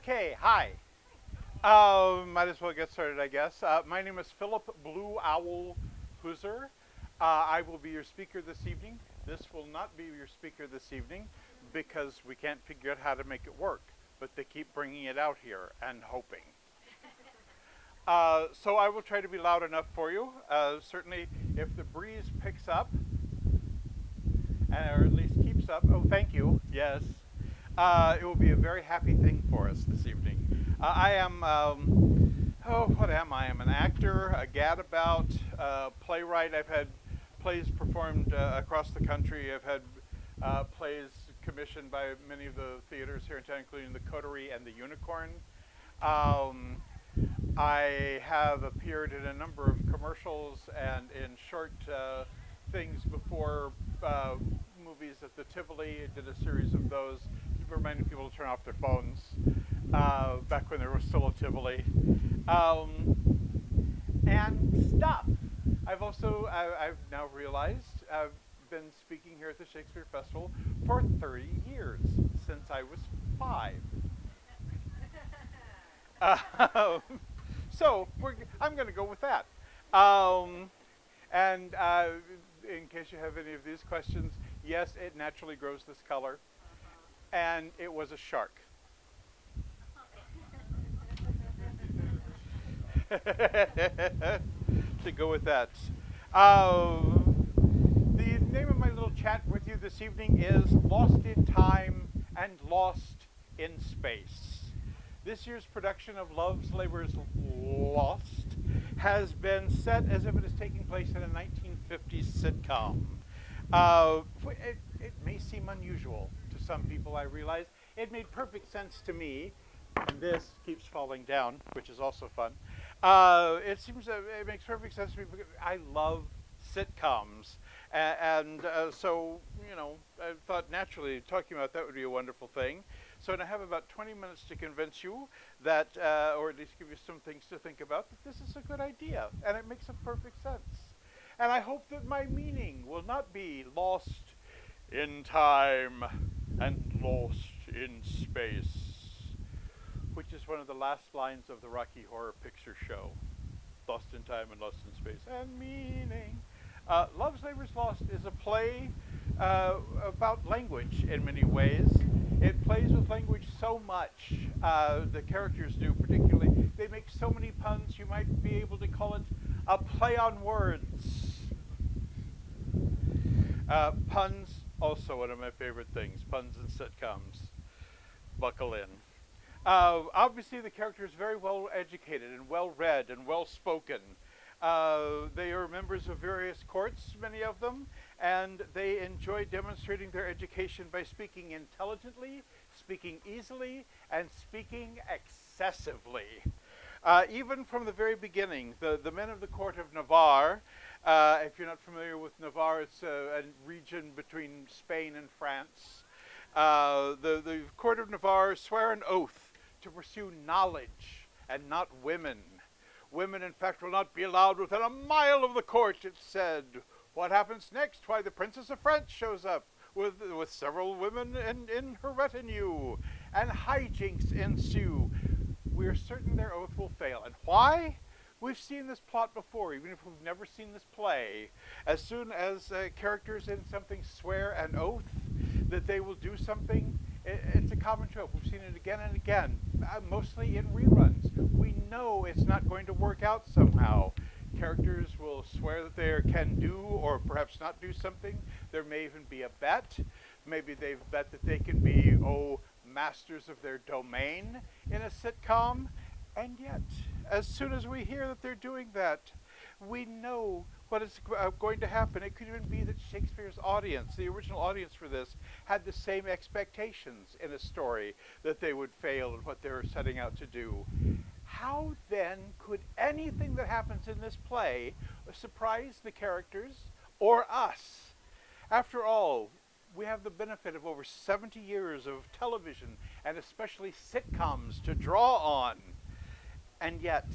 Okay, hi. Might as well get started, I guess. My name is Phillip Blue Owl Hoosier. I will be your speaker this evening. This will not be your speaker this evening because we can't figure out how to make it work, but they keep bringing it out here and hoping. So I will try to be loud enough for you. Certainly, if the breeze picks up, or at least keeps up. Oh, thank you. Yes. It will be a very happy thing for us this evening. I am, what am I? I'm an actor, a gadabout, playwright. I've had plays performed across the country. I've had plays commissioned by many of the theaters here in town, including the Coterie and the Unicorn. I have appeared in a number of commercials and in short things before movies at the Tivoli. I did a series of those, reminding people to turn off their phones back when there was still a Tivoli. And stuff. I've now realized, I've been speaking here at the Shakespeare Festival for 30 years, since I was 5. So I'm going to go with that. And in case you have any of these questions, yes, it naturally grows this color. And it was a shark. To go with that. The name of my little chat with you this evening is Lost in Time and Lost in Space. This year's production of Love's Labour's Lost has been set as if it is taking place in a 1950s sitcom. It may seem unusual to some people, I realize. It made perfect sense to me. And this keeps falling down, which is also fun. It makes perfect sense to me because I love sitcoms. So, I thought naturally talking about that would be a wonderful thing. So I have about 20 minutes to convince you that, or at least give you some things to think about, that this is a good idea. And it makes a perfect sense. And I hope that my meaning will not be lost in time and lost in space, which is one of the last lines of the Rocky Horror Picture Show. Lost in time and lost in space and meaning. Love's Labour's Lost is a play about language in many ways. It plays with language so much, the characters do particularly. They make so many puns, you might be able to call it a play on words. Puns, also one of my favorite things. Puns in sitcoms. Buckle in. Obviously, the character is very well educated and well read and well spoken. They are members of various courts, many of them, and they enjoy demonstrating their education by speaking intelligently, speaking easily, and speaking excessively. Even from the very beginning, the men of the court of Navarre, if you're not familiar with Navarre, it's a region between Spain and France. The court of Navarre swear an oath to pursue knowledge and not women. Women, in fact, will not be allowed within a mile of the court, it said. What happens next? Why, the Princess of France shows up with several women in her retinue, and hijinks ensue. We're certain their oath will fail. And why? We've seen this plot before, even if we've never seen this play. As soon as characters in something swear an oath that they will do something, it's a common trope. We've seen it again and again, mostly in reruns. We know it's not going to work out somehow. Characters will swear that they can do or perhaps not do something. There may even be a bet. Maybe they've bet that they can be, masters of their domain in a sitcom. And yet, as soon as we hear that they're doing that, we know what is going to happen. It could even be that Shakespeare's audience, the original audience for this, had the same expectations in a story that they would fail at what they were setting out to do. How then could anything that happens in this play surprise the characters or us? After all, we have the benefit of over 70 years of television and especially sitcoms to draw on. And yet,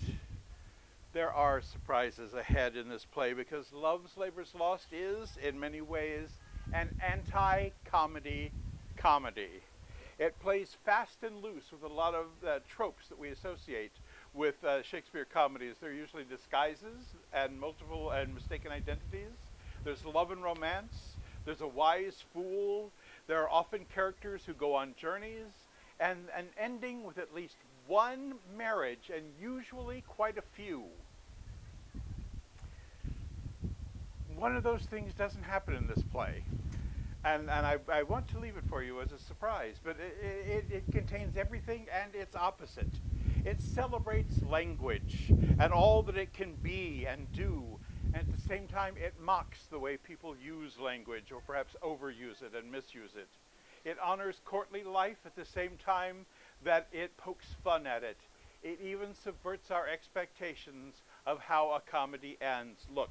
there are surprises ahead in this play because Love's Labour's Lost is, in many ways, an anti-comedy comedy. It plays fast and loose with a lot of tropes that we associate with Shakespeare comedies. They're usually disguises and multiple and mistaken identities. There's love and romance. There's a wise fool. There are often characters who go on journeys, and an ending with at least one marriage, and usually quite a few. One of those things doesn't happen in this play. And I want to leave it for you as a surprise, but it contains everything and its opposite. It celebrates language and all that it can be and do, and at the same time it mocks the way people use language, or perhaps overuse it and misuse it. It honors courtly life at the same time that it pokes fun at it. It even subverts our expectations of how a comedy ends. Look,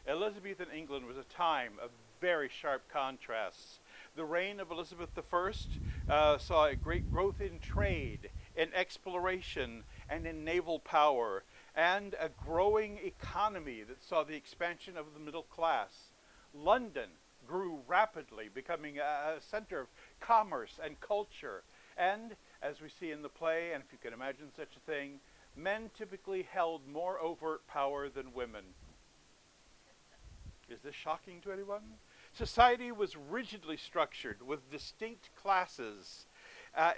Elizabethan England was a time of very sharp contrasts. The reign of Elizabeth I saw a great growth in trade, in exploration, and in naval power, and a growing economy that saw the expansion of the middle class. London grew rapidly, becoming a center of commerce and culture. And, as we see in the play, and if you can imagine such a thing, men typically held more overt power than women. Is this shocking to anyone? Society was rigidly structured with distinct classes.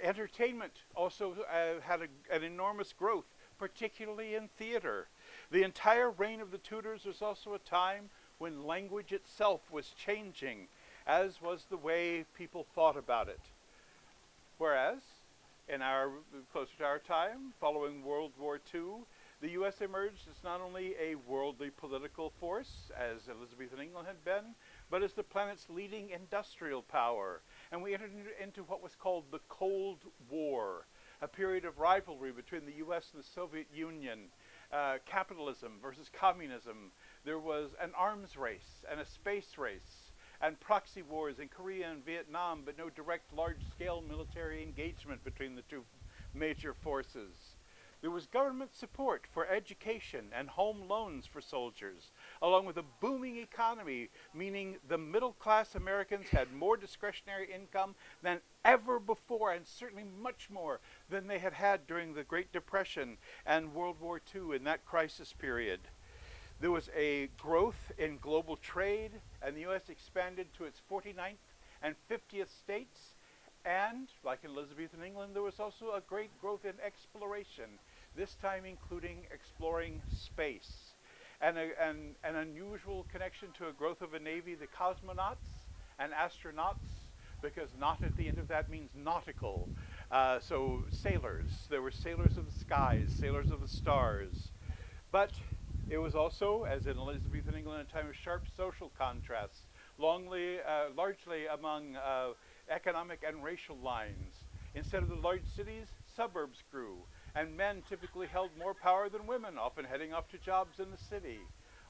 Entertainment also had an enormous growth, particularly in theater. The entire reign of the Tudors was also a time when language itself was changing, as was the way people thought about it. Whereas, closer to our time, following World War II, the U.S. emerged as not only a worldly political force, as Elizabethan England had been, but as the planet's leading industrial power. And we entered into what was called the Cold War, a period of rivalry between the U.S. and the Soviet Union, capitalism versus communism. There was an arms race and a space race, and proxy wars in Korea and Vietnam, but no direct large-scale military engagement between the two major forces. There was government support for education and home loans for soldiers, along with a booming economy, meaning the middle-class Americans had more discretionary income than ever before, and certainly much more than they had had during the Great Depression and World War II in that crisis period. There was a growth in global trade, and the U.S. expanded to its 49th and 50th states. And, like in Elizabethan England, there was also a great growth in exploration, this time including exploring space. And an unusual connection to a growth of a navy, the cosmonauts and astronauts, because not at the end of that means nautical. So sailors. There were sailors of the skies, sailors of the stars. But it was also, as in Elizabethan England, a time of sharp social contrasts, largely among economic and racial lines. Instead of the large cities, suburbs grew, and men typically held more power than women, often heading off to jobs in the city.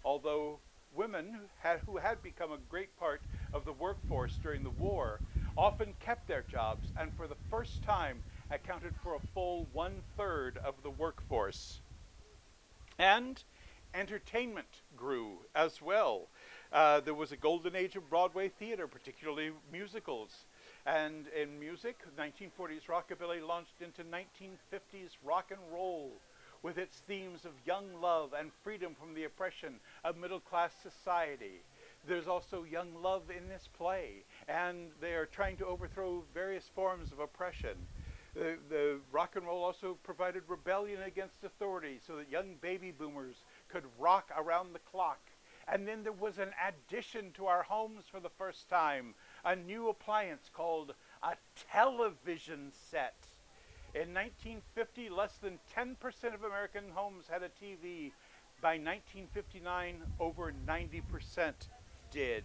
Although women, who had become a great part of the workforce during the war, often kept their jobs, and for the first time accounted for a full 1/3 of the workforce. And entertainment grew as well. There was a golden age of Broadway theater, particularly musicals. And in music, 1940s rockabilly launched into 1950s rock and roll with its themes of young love and freedom from the oppression of middle-class society. There's also young love in this play, and they are trying to overthrow various forms of oppression. The rock and roll also provided rebellion against authority so that young baby boomers could rock around the clock. And then there was an addition to our homes for the first time, a new appliance called a television set. In 1950, less than 10% of American homes had a TV. By 1959, over 90% did.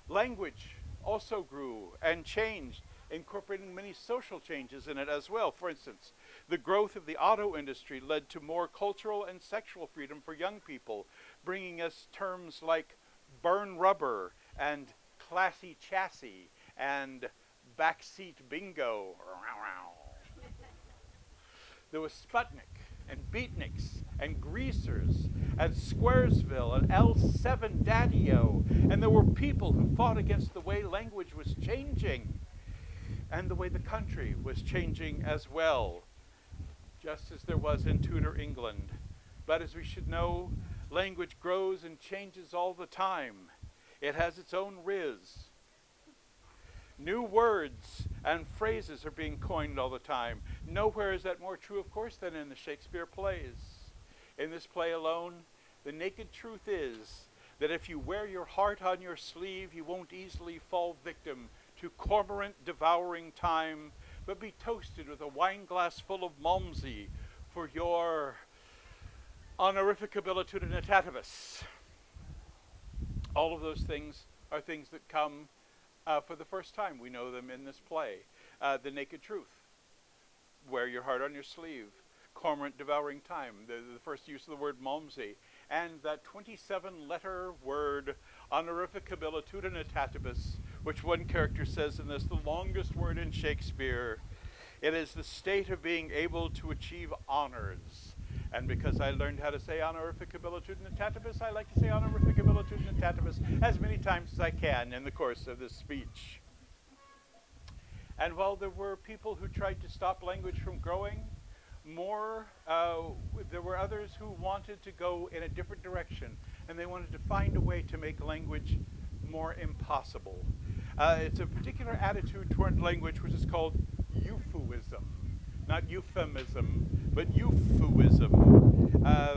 Language also grew and changed, incorporating many social changes in it as well. For instance, the growth of the auto industry led to more cultural and sexual freedom for young people, bringing us terms like burn rubber and classy chassis and backseat bingo. There was Sputnik and Beatniks and Greasers and Squaresville and L7 Daddy-O, and there were people who fought against the way language was changing. and the way the country was changing as well, just as there was in Tudor England. But as we should know, language grows and changes all the time. It has its own riz. New words and phrases are being coined all the time. Nowhere is that more true, of course, than in the Shakespeare plays. In this play alone, the naked truth is that if you wear your heart on your sleeve, you won't easily fall victim to cormorant devouring time, but be toasted with a wine glass full of Malmsey for your honorificabilitudinitatis. All of those things are things that come for the first time. We know them in this play. The naked truth, wear your heart on your sleeve, cormorant devouring time, the first use of the word Malmsey, and that 27-letter word honorificabilitudinitatis, which one character says in this, the longest word in Shakespeare. It is the state of being able to achieve honors. And because I learned how to say honorificabilitudinitatis, I like to say honorificabilitudinitatis as many times as I can in the course of this speech. And while there were people who tried to stop language from growing, there were others who wanted to go in a different direction, and they wanted to find a way to make language more impossible. It's a particular attitude toward language which is called euphuism. Not euphemism, but euphuism,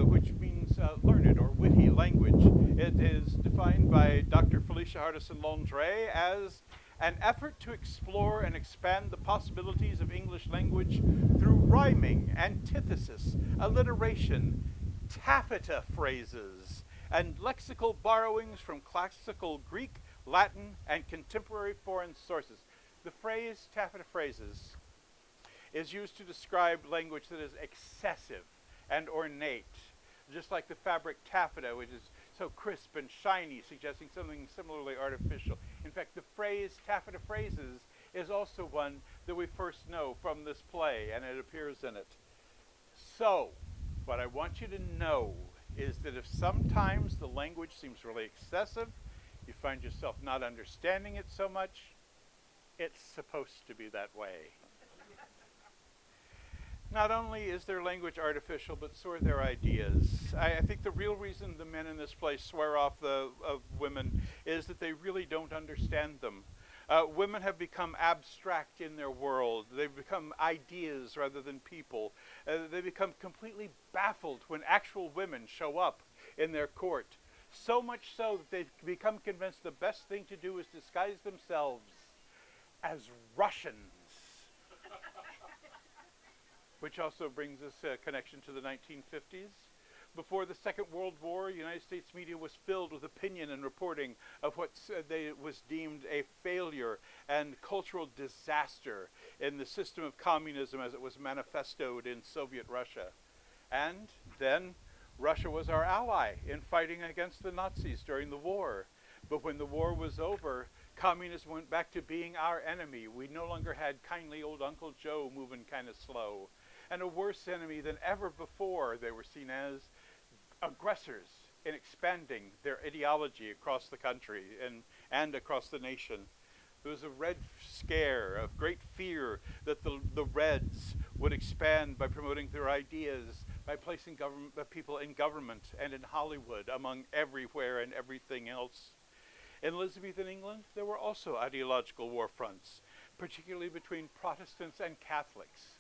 which means learned or witty language. It is defined by Dr. Felicia Hardison-Londres as an effort to explore and expand the possibilities of English language through rhyming, antithesis, alliteration, taffeta phrases, and lexical borrowings from classical Greek, Latin, and contemporary foreign sources. The phrase taffeta phrases is used to describe language that is excessive and ornate, just like the fabric taffeta, which is so crisp and shiny, suggesting something similarly artificial. In fact, the phrase taffeta phrases is also one that we first know from this play, and it appears in it. So, what I want you to know is that if sometimes the language seems really excessive, you find yourself not understanding it so much, it's supposed to be that way. Not only is their language artificial, but so are their ideas. I think the real reason the men in this play swear off the women is that they really don't understand them. Women have become abstract in their world. They've become ideas rather than people. They become completely baffled when actual women show up in their court. So much so that they've become convinced the best thing to do is disguise themselves as Russians. Which also brings us a connection to the 1950s. Before the Second World War, United States media was filled with opinion and reporting of what was deemed a failure and cultural disaster in the system of communism as it was manifestoed in Soviet Russia. And then Russia was our ally in fighting against the Nazis during the war. But when the war was over, communism went back to being our enemy. We no longer had kindly old Uncle Joe moving kind of slow. And a worse enemy than ever before. They were seen as aggressors in expanding their ideology across the country and across the nation. There was a Red Scare of great fear that the Reds would expand by promoting their ideas, by placing people in government and in Hollywood among everywhere and everything else. In Elizabethan England, there were also ideological war fronts, particularly between Protestants and Catholics.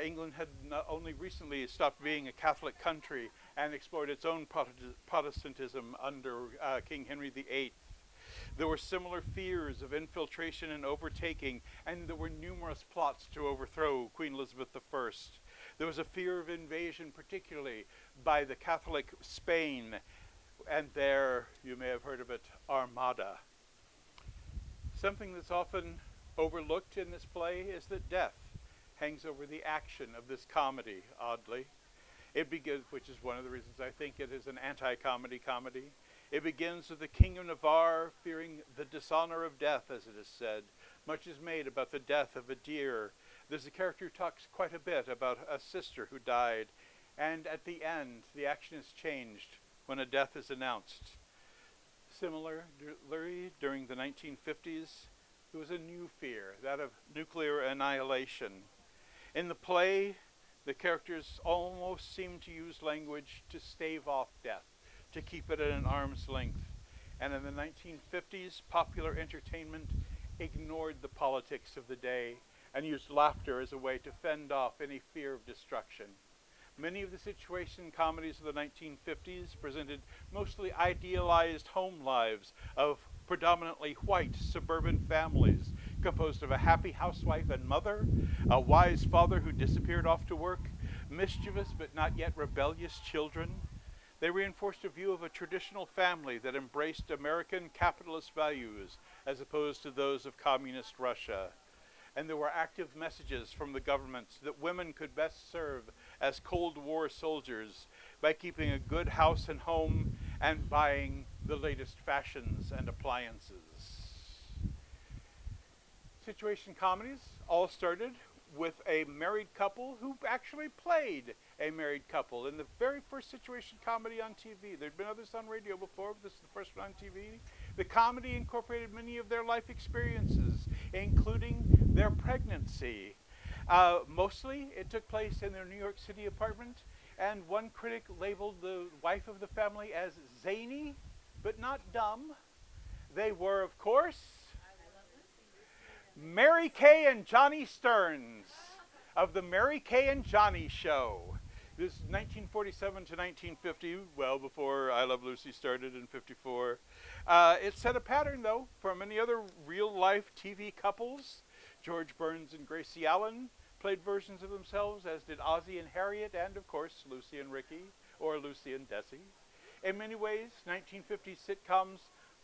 England had not only recently stopped being a Catholic country and explored its own Protestantism under King Henry VIII. There were similar fears of infiltration and overtaking, and there were numerous plots to overthrow Queen Elizabeth I. There was a fear of invasion, particularly by the Catholic Spain, and their, you may have heard of it, Armada. Something that's often overlooked in this play is that death hangs over the action of this comedy, oddly. It begins, which is one of the reasons I think it is an anti-comedy comedy. It begins with the King of Navarre fearing the dishonor of death, as it is said. Much is made about the death of a deer. There's a character who talks quite a bit about a sister who died. And at the end, the action is changed when a death is announced. Similarly, during the 1950s, There was a new fear, that of nuclear annihilation. In the play, the characters almost seem to use language to stave off death, to keep it at an arm's length. And in the 1950s, popular entertainment ignored the politics of the day and used laughter as a way to fend off any fear of destruction. Many of the situation comedies of the 1950s presented mostly idealized home lives of predominantly white suburban families composed of a happy housewife and mother, a wise father who disappeared off to work, mischievous but not yet rebellious children. They reinforced a view of a traditional family that embraced American capitalist values as opposed to those of communist Russia. And there were active messages from the governments that women could best serve as Cold War soldiers by keeping a good house and home and buying the latest fashions and appliances. Situation comedies all started with a married couple who actually played a married couple in the very first situation comedy on TV. There'd been others on radio before, but this is the first one on TV. The comedy incorporated many of their life experiences, including their pregnancy. Mostly, it took place in their New York City apartment, and one critic labeled the wife of the family as zany, but not dumb. They were, of course, Mary Kay and Johnny Stearns of the Mary Kay and Johnny Show. This is 1947 to 1950, well before I Love Lucy started in 54. It set a pattern, though, for many other real-life TV couples. George Burns and Gracie Allen played versions of themselves, as did Ozzie and Harriet, and, of course, Lucy and Ricky, or Lucy and Desi. In many ways, 1950s sitcoms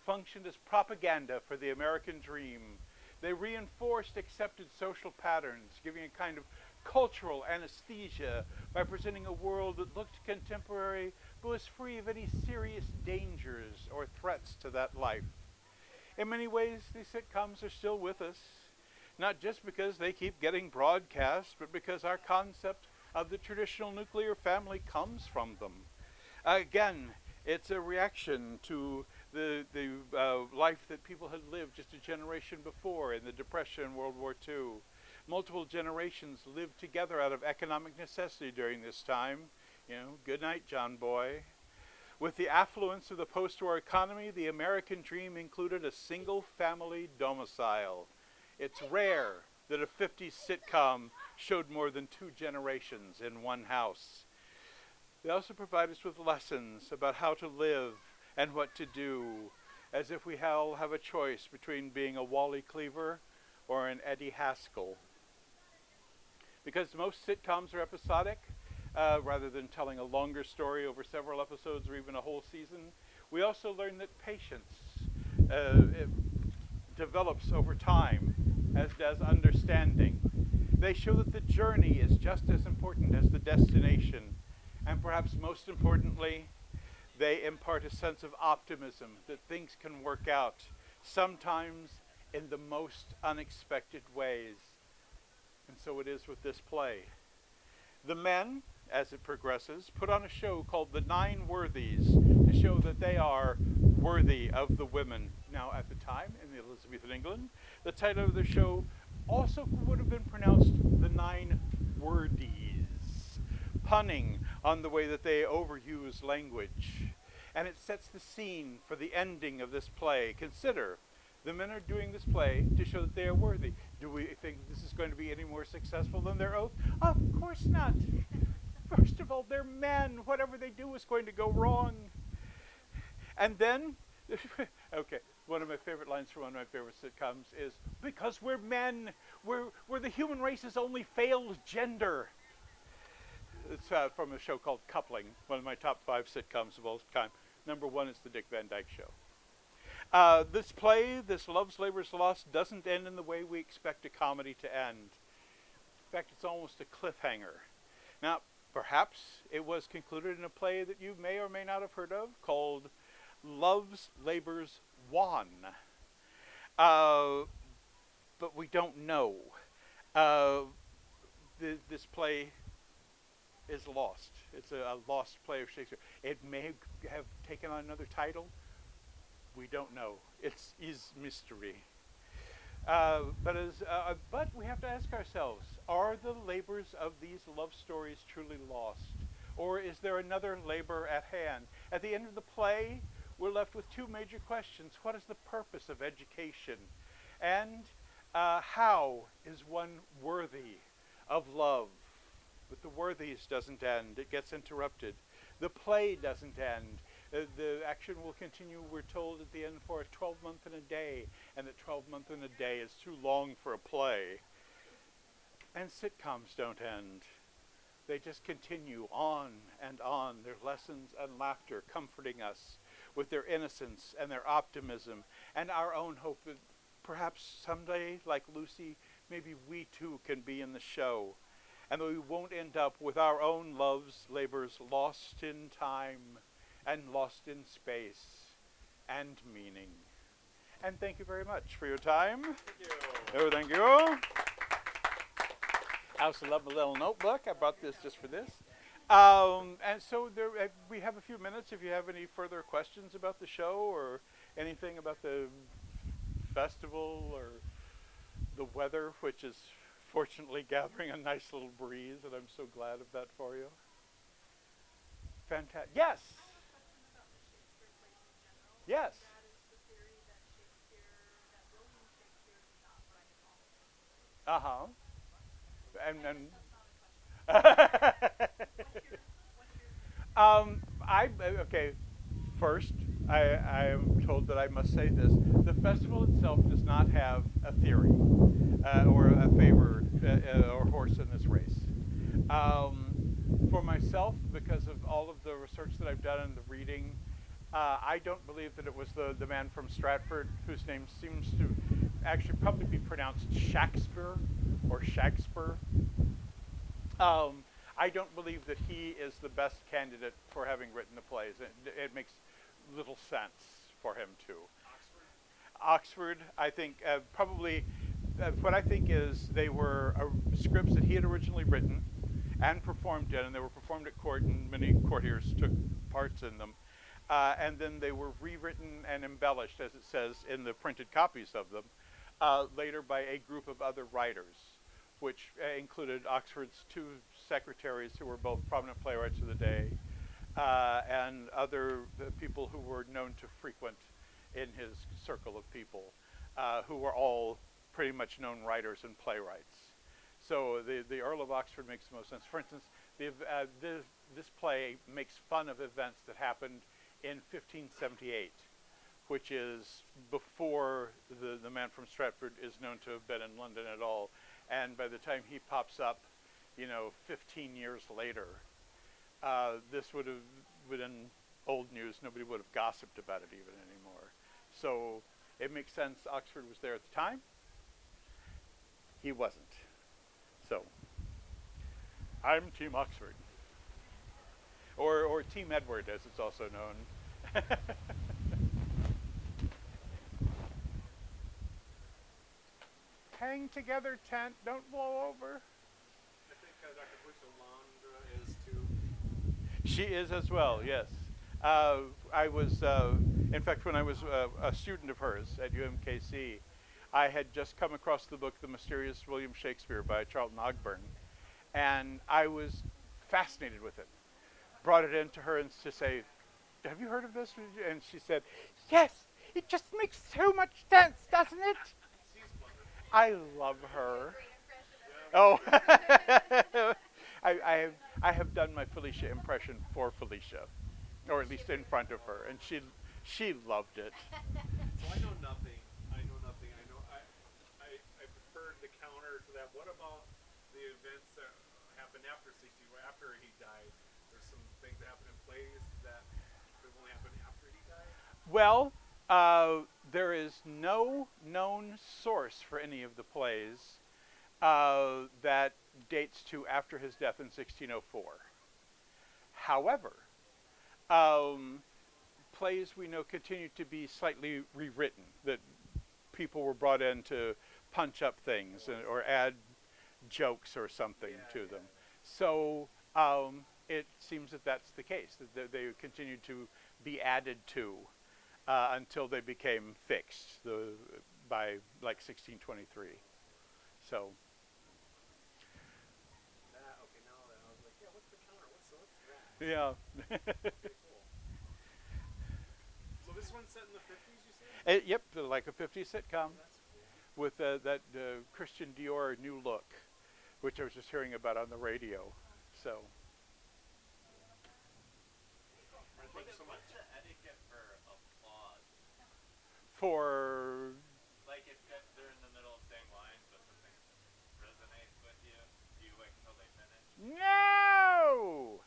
functioned as propaganda for the American dream. They reinforced accepted social patterns, giving a kind of cultural anesthesia by presenting a world that looked contemporary but was free of any serious dangers or threats to that life. In many ways, these sitcoms are still with us, not just because they keep getting broadcast, but because our concept of the traditional nuclear family comes from them. Again, it's a reaction to the life that people had lived just a generation before in the Depression and World War II. Multiple generations lived together out of economic necessity during this time. You know, good night, John Boy. With the affluence of the post-war economy, the American dream included a single-family domicile. It's rare that a 50s sitcom showed more than 2 generations in one house. They also provide us with lessons about how to live and what to do, as if we all have a choice between being a Wally Cleaver or an Eddie Haskell. Because most sitcoms are episodic, rather than telling a longer story over several episodes or even a whole season, we also learn that patience it develops over time, as does understanding. They show that the journey is just as important as the destination, and perhaps most importantly, they impart a sense of optimism that things can work out, sometimes in the most unexpected ways. And so it is with this play. The men, as it progresses, put on a show called The Nine Worthies to show that they are worthy of the women. Now, at the time, in the Elizabethan England, the title of the show also would have been pronounced The Nine Wordies, punning on the way that they overuse language. And it sets the scene for the ending of this play. Consider, the men are doing this play to show that they are worthy. Do we think this is going to be any more successful than their oath? Of course not. First of all, they're men. Whatever they do is going to go wrong. And then, okay, one of my favorite lines from one of my favorite sitcoms is, because we're men, we're the human race's only failed gender. It's from a show called Coupling, one of my top 5 sitcoms of all time. Number 1 is The Dick Van Dyke Show. This play, this Love's Labor's Lost, doesn't end in the way we expect a comedy to end. In fact, it's almost a cliffhanger. Now, perhaps it was concluded in a play that you may or may not have heard of called Love's Labor's Won. But we don't know. This play is lost. It's a lost play of Shakespeare. It may have taken on another title. We don't know. It is mystery. But we have to ask ourselves: are the labors of these love stories truly lost, or is there another labor at hand? At the end of the play, we're left with two major questions: what is the purpose of education, and how is one worthy of love? But the worthies doesn't end; it gets interrupted. The play doesn't end. The action will continue, we're told at the end, for a 12-month and a day, and that 12-month and a day is too long for a play. And sitcoms don't end. They just continue on and on, their lessons and laughter comforting us with their innocence and their optimism and our own hope that perhaps someday, like Lucy, maybe we too can be in the show, and that we won't end up with our own loves, labors lost in time and lost in space and meaning. And thank you very much for your time. Thank you. Oh, thank you. I also love my little notebook. I brought this just for this. And so we have a few minutes if you have any further questions about the show or anything about the festival or the weather, which is fortunately gathering a nice little breeze, and I'm so glad of that for you. Fantastic. Yes. Yes. That is the theory that William Shakespeare did not write all. Uh-huh. And okay. First, I am told that I must say this: the festival itself does not have a theory or a favor or horse in this race. For myself, because of all of the research that I've done and the reading, I don't believe that it was the man from Stratford, whose name seems to actually probably be pronounced Shakespeare or Shakespeare. I don't believe that he is the best candidate for having written the plays. It makes little sense for him to. Oxford, I think, probably, what I think is they were scripts that he had originally written and performed in, and they were performed at court, and many courtiers took parts in them. And then they were rewritten and embellished, as it says in the printed copies of them, later by a group of other writers, which included Oxford's two secretaries who were both prominent playwrights of the day, and other people who were known to frequent in his circle of people, who were all pretty much known writers and playwrights. So the Earl of Oxford makes the most sense. For instance, this play makes fun of events that happened in 1578, which is before the man from Stratford is known to have been in London at all. And by the time he pops up, 15 years later, this would have been old news. Nobody would have gossiped about it even anymore. So it makes sense Oxford was there at the time. He wasn't. So I'm Team Oxford. Or Team Edward, as it's also known. Hang together, tent. Don't blow over. I think Dr. Bush is too. She is as well, yes. I was, in fact, when I was a student of hers at UMKC, I had just come across the book The Mysterious William Shakespeare by Charlton Ogburn, and I was fascinated with it. Brought it in to her and to say, have you heard of this? And she said, yes, it just makes so much sense, doesn't it? I love her. Oh, I have done my Felicia impression for Felicia, or at least in front of her, and she loved it. So I know nothing. I preferred the counter to that. What about the events that happened after 60, after he died? There's some things that happened in plays that could only happen after he died? Well, there is no known source for any of the plays that dates to after his death in 1604. However, plays we know continue to be slightly rewritten, that people were brought in to punch up things or add jokes or something to them. So it seems that that's the case, that they continue to be added to until they became fixed. by like 1623. So Okay, now that I was like, yeah, what's the counter? What's that? yeah. Okay, cool. So this one's set in the 50s, you said? Yep, like a 50s sitcom Oh, that's cool. with that Christian Dior new look, which I was just hearing about on the radio. So Thank you so much. What's the etiquette for applause? for Like if they're in the middle of saying lines, but something resonates with you, do you wait until they finish? no,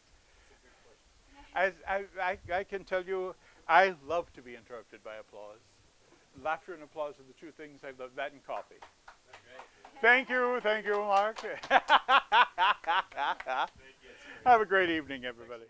That's a good question. as I can tell you, I love to be interrupted by applause. Laughter and applause are the two things I love. That and coffee. That's great. Thank you, Mark. Thank you. Have a great evening, everybody.